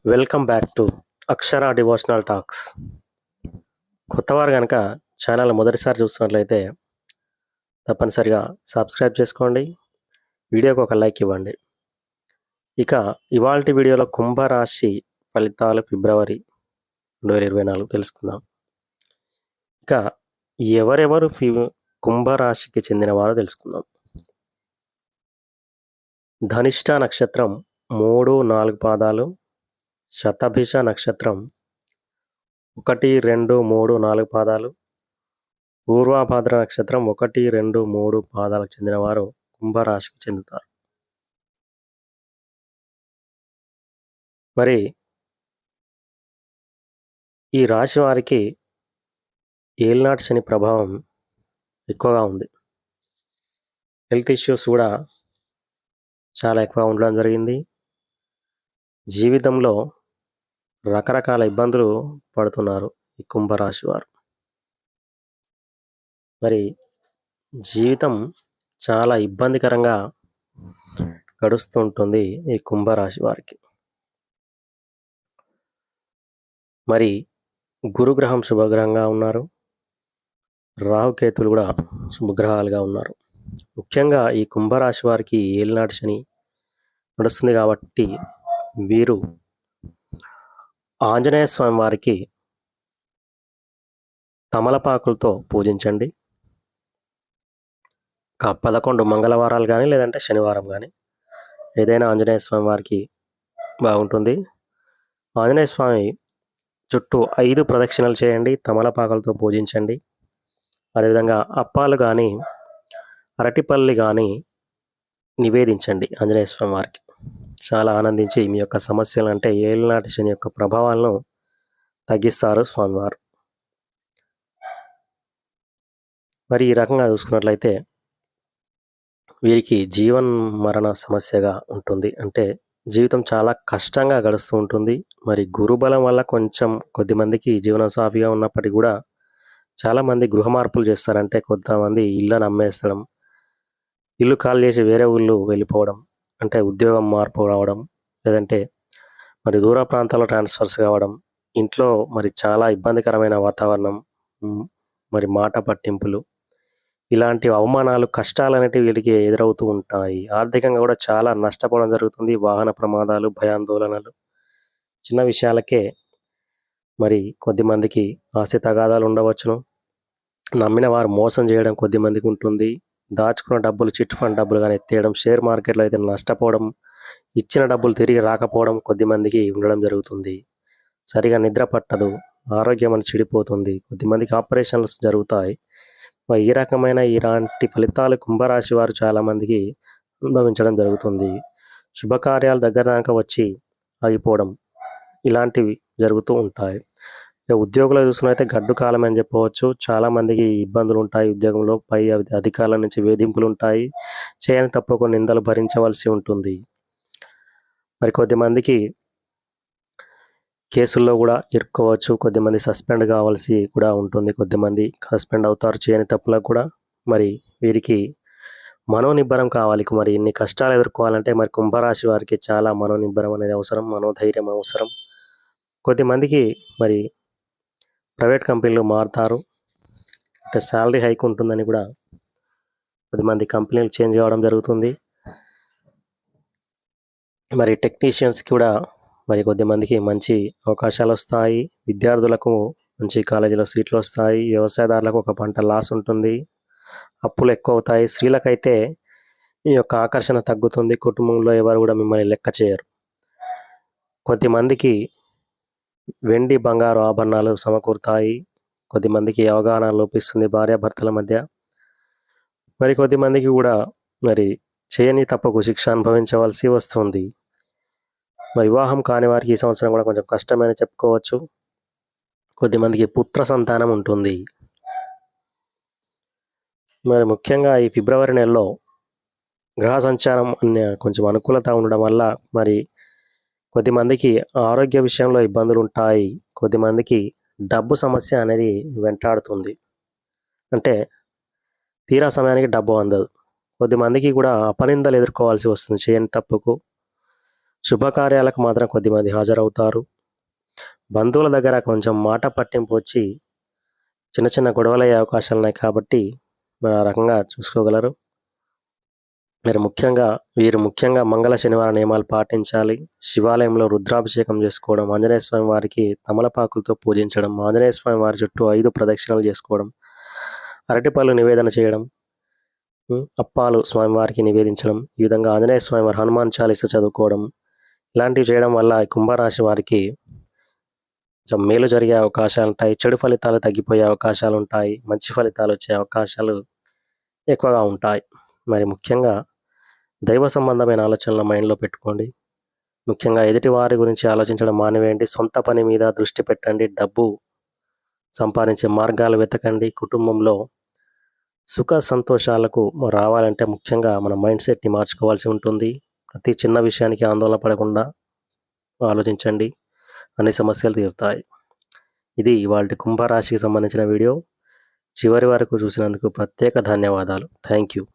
Welcome back to Akshara devotional talks. కొత్తవారు కనుక channel మొదటిసారి చూస్తున్నట్లయితే తప్పనిసరిగా సబ్స్క్రైబ్ చేసుకోండి, వీడియోకి ఒక లైక్ ఇవ్వండి. ఇక ఇవాల్టి వీడియోలో కుంభరాశి ఫలితాలు ఫిబ్రవరి 2024 తెలుసుకుందాం. ఇక ఎవరెవరు కుంభరాశికి చెందినవారో తెలుసుకుందాం. ధనిష్ట నక్షత్రం 3-4 పాదాలు, శతభిష నక్షత్రం 1, 2, 3, 4 పాదాలు, పూర్వభాద్ర నక్షత్రం 1, 2, 3 పాదాలకు చెందినవారు కుంభరాశికి చెందుతారు. మరి ఈ రాశి వారికి ఏలినాటి శని ప్రభావం ఎక్కువగా ఉంది. హెల్త్ ఇష్యూస్ కూడా చాలా ఎక్కువ ఉండడం జరిగింది. జీవితంలో రకరకాల ఇబ్బందులు పడుతున్నారు ఈ కుంభరాశి వారు. మరి జీవితం చాలా ఇబ్బందికరంగా గడుస్తూ ఉంటుంది ఈ కుంభరాశి వారికి. మరి గురుగ్రహం శుభగ్రహంగా ఉన్నారు, రాహుకేతులు కూడా శుభగ్రహాలుగా ఉన్నారు. ముఖ్యంగా ఈ కుంభరాశి వారికి ఏలినాటి శని నడుస్తుంది కాబట్టి వీరు ఆంజనేయ స్వామి వారికి తమలపాకులతో పూజించండి. 11 మంగళవారాలు కానీ లేదంటే శనివారం కానీ ఏదైనా ఆంజనేయ స్వామి వారికి బాగుంటుంది. ఆంజనేయ స్వామి చుట్టూ 5 ప్రదక్షిణలు చేయండి, తమలపాకులతో పూజించండి. అదేవిధంగా అప్పాలు కానీ అరటిపల్లి కానీ నివేదించండి ఆంజనేయ స్వామి వారికి. చాలా ఆనందించి మీ యొక్క సమస్యలు అంటే ఏలినాటి శని యొక్క ప్రభావాలను తగ్గిస్తారు స్వామివారు. మరి ఈ రకంగా చూసుకున్నట్లయితే వీరికి జీవన్ మరణ సమస్యగా ఉంటుంది. అంటే జీవితం చాలా కష్టంగా గడుస్తూ ఉంటుంది. మరి గురుబలం వల్ల కొద్దిమందికి జీవనం సాఫీగా ఉన్నప్పటికీ కూడా చాలామంది గృహ మార్పులు చేస్తారంటే కొంతమంది ఇళ్ళను అమ్మేస్తడం, ఇల్లు ఖాళీ చేసి వేరే ఊళ్ళు వెళ్ళిపోవడం, అంటే ఉద్యోగం మార్పు రావడం, లేదంటే మరి దూర ప్రాంతాల్లో ట్రాన్స్ఫర్స్ కావడం, ఇంట్లో మరి చాలా ఇబ్బందికరమైన వాతావరణం, మరి మాట పట్టింపులు, ఇలాంటి అవమానాలు, కష్టాలు అనేటివి వీళ్ళకి ఎదురవుతూ ఉంటాయి. ఆర్థికంగా కూడా చాలా నష్టపోవడం జరుగుతుంది. వాహన ప్రమాదాలు, భయాందోళనలు, చిన్న విషయాలకే మరి కొద్దిమందికి ఆస్తి తగాదాలు ఉండవచ్చును. నమ్మిన వారు మోసం చేయడం కొద్దిమందికి ఉంటుంది. దాచుకున్న డబ్బులు, చిట్ ఫండ్ డబ్బులు కానీ ఎత్తేయడం, షేర్ మార్కెట్లో అయితే నష్టపోవడం, ఇచ్చిన డబ్బులు తిరిగి రాకపోవడం కొద్దిమందికి ఉండడం జరుగుతుంది. సరిగా నిద్ర పట్టదు, ఆరోగ్యం అని చెడిపోతుంది, కొద్దిమందికి ఆపరేషన్లు జరుగుతాయి. ఈ రకమైన ఇలాంటి ఫలితాలు కుంభరాశి వారు చాలామందికి అనుభవించడం జరుగుతుంది. శుభకార్యాల దగ్గర దాకా వచ్చి ఆగిపోవడం ఇలాంటివి జరుగుతూ ఉంటాయి. ఉద్యోగులు చూసుకున్నైతే గడ్డు కాలం అని చెప్పవచ్చు. చాలామందికి ఇబ్బందులు ఉంటాయి. ఉద్యోగంలో పై అధికారుల నుంచి వేధింపులు ఉంటాయి. చేయని తప్పుకు నిందలు భరించవలసి ఉంటుంది. మరి కొద్దిమందికి కేసుల్లో కూడా ఇరుక్కోవచ్చు. కొద్దిమంది సస్పెండ్ కావాల్సి కూడా ఉంటుంది. కొద్దిమంది సస్పెండ్ అవుతారు చేయని తప్పులకు కూడా. మరి వీరికి మనోనిబ్బరం కావాలి. మరి ఇన్ని కష్టాలు ఎదుర్కోవాలంటే మరి కుంభరాశి వారికి చాలా మనోనిబ్బరం అనేది అవసరం, మనోధైర్యం అవసరం. కొద్దిమందికి మరి ప్రైవేట్ కంపెనీలు మారుతారు, అంటే శాలరీ హైక్ ఉంటుందని కూడా కొద్దిమంది కంపెనీలు చేంజ్ కావడం జరుగుతుంది. మరి టెక్నీషియన్స్కి కూడా మరి కొద్దిమందికి మంచి అవకాశాలు వస్తాయి. విద్యార్థులకు మంచి కాలేజీలో సీట్లు వస్తాయి. వ్యవసాయదారులకు ఒక పంట లాస్ ఉంటుంది, అప్పులు ఎక్కువ అవుతాయి. స్త్రీలకైతే మీ యొక్క ఆకర్షణ తగ్గుతుంది. కుటుంబంలో ఎవరు కూడా మిమ్మల్ని లెక్క చేయరు. కొద్దిమందికి వెండి బంగారు ఆభరణాలు సమకూరుతాయి. కొద్దిమందికి అవగాహన లోపిస్తుంది భార్యాభర్తల మధ్య. మరి కొద్దిమందికి కూడా మరి చేయని తప్పుకు శిక్ష అనుభవించవలసి వస్తుంది. మరి వివాహం కాని వారికి ఈ సంవత్సరం కూడా కొంచెం కష్టమని చెప్పుకోవచ్చు. కొద్దిమందికి పుత్ర సంతానం ఉంటుంది. మరి ముఖ్యంగా ఈ ఫిబ్రవరి నెలలో గ్రహ సంచారం కొంచెం అనుకూలత ఉండడం వల్ల మరి కొద్దిమందికి ఆరోగ్య విషయంలో ఇబ్బందులు ఉంటాయి. కొద్దిమందికి డబ్బు సమస్య అనేది వెంటాడుతుంది, అంటే తీరా సమయానికి డబ్బు అందదు. కొద్దిమందికి కూడా అపనిందలు ఎదుర్కోవాల్సి వస్తుంది చేయని తప్పుకు. శుభకార్యాలకు మాత్రం కొద్దిమంది హాజరవుతారు. బంధువుల దగ్గర కొంచెం మాట పట్టింపు వచ్చి చిన్న చిన్న గొడవలయ్యే అవకాశాలున్నాయి కాబట్టి మరి ఆ రకంగా చూసుకోగలరు. వీరు ముఖ్యంగా మంగళ శనివారం నియమాలు పాటించాలి. శివాలయంలో రుద్రాభిషేకం చేసుకోవడం, ఆంజనేయ స్వామి వారికి తమలపాకులతో పూజించడం, ఆంజనేయ స్వామి వారి చుట్టూ 5 ప్రదక్షిణలు చేసుకోవడం, అరటిపళ్ళు నివేదన చేయడం, అప్పాలు స్వామివారికి నివేదించడం, ఈ విధంగా ఆంజనేయ స్వామి వారి హనుమాన్ చాలీస చదువుకోవడం, ఇలాంటివి చేయడం వల్ల కుంభరాశి వారికి కొంచెం మేలు జరిగే అవకాశాలుంటాయి. చెడు ఫలితాలు తగ్గిపోయే అవకాశాలుంటాయి. మంచి ఫలితాలు వచ్చే అవకాశాలు ఎక్కువగా ఉంటాయి. మరి ముఖ్యంగా దైవ సంబంధమైన ఆలోచనలు మైండ్‌లో పెట్టుకోండి. ముఖ్యంగా ఎదుటి వారి గురించి ఆలోచించడం మానివేయండి. సొంత పని మీద దృష్టి పెట్టండి. డబ్బు సంపాదించే మార్గాలు వెతకండి. కుటుంబంలో సుఖ సంతోషాలకు రావాలంటే ముఖ్యంగా మన మైండ్ సెట్‌ని మార్చుకోవాల్సి ఉంటుంది. ప్రతి చిన్న విషయానికి ఆందోళన పడకుండా ఆలోచించండి. అన్ని సమస్యలు తీరుతాయి. ఇది ఇవాల్టి కుంభరాశికి సంబంధించిన వీడియో. చివరి వరకు చూసినందుకు ప్రత్యేక ధన్యవాదాలు. Thank you.